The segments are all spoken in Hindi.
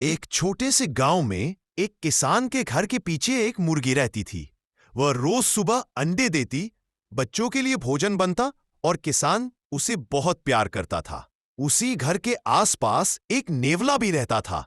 एक छोटे से गांव में एक किसान के घर के पीछे एक मुर्गी रहती थी। वह रोज सुबह अंडे देती, बच्चों के लिए भोजन बनता और किसान उसे बहुत प्यार करता था। उसी घर के आसपास एक नेवला भी रहता था।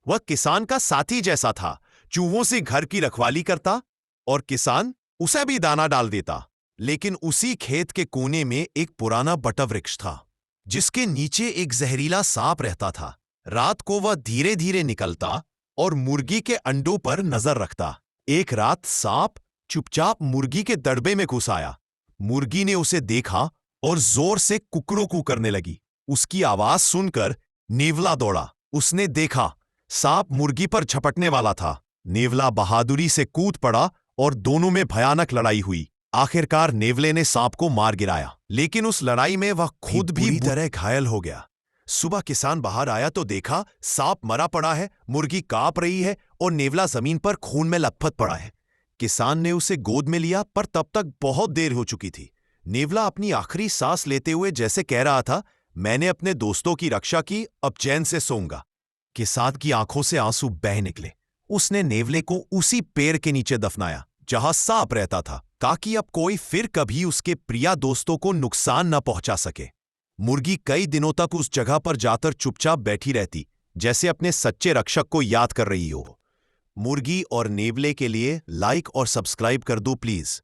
वह किसान का साथी जैसा था, चूहों से घर की रखवाली करता और किसान उसे भी दाना डाल देता। लेकिन उसी खेत के कोने में एक पुराना बटवृक्ष था, जिसके नीचे एक जहरीला सांप रहता था। रात को वह धीरे धीरे निकलता और मुर्गी के अंडों पर नजर रखता। एक रात सांप चुपचाप मुर्गी के दड़बे में घुस आया। मुर्गी ने उसे देखा और जोर से कुकड़ू करने लगी। उसकी आवाज सुनकर नेवला दौड़ा। उसने देखा सांप मुर्गी पर झपटने वाला था। नेवला बहादुरी से कूद पड़ा और दोनों में भयानक लड़ाई हुई। आखिरकार नेवले ने सांप को मार गिराया, लेकिन उस लड़ाई में वह खुद भी बुरी तरह घायल हो गया। सुबह किसान बाहर आया तो देखा सांप मरा पड़ा है, मुर्गी कांप रही है और नेवला जमीन पर खून में लथपथ पड़ा है। किसान ने उसे गोद में लिया, पर तब तक बहुत देर हो चुकी थी। नेवला अपनी आखिरी सांस लेते हुए जैसे कह रहा था, मैंने अपने दोस्तों की रक्षा की, अब चैन से सोऊंगा। किसान की आंखों से आंसू बह निकले। उसने नेवले को उसी पेड़ के नीचे दफनाया जहां सांप रहता था, ताकि अब कोई फिर कभी उसके प्रिय दोस्तों को नुकसान न पहुंचा सके। मुर्गी कई दिनों तक उस जगह पर जाकर चुपचाप बैठी रहती, जैसे अपने सच्चे रक्षक को याद कर रही हो। मुर्गी और नेवले के लिए लाइक और सब्सक्राइब कर दो प्लीज।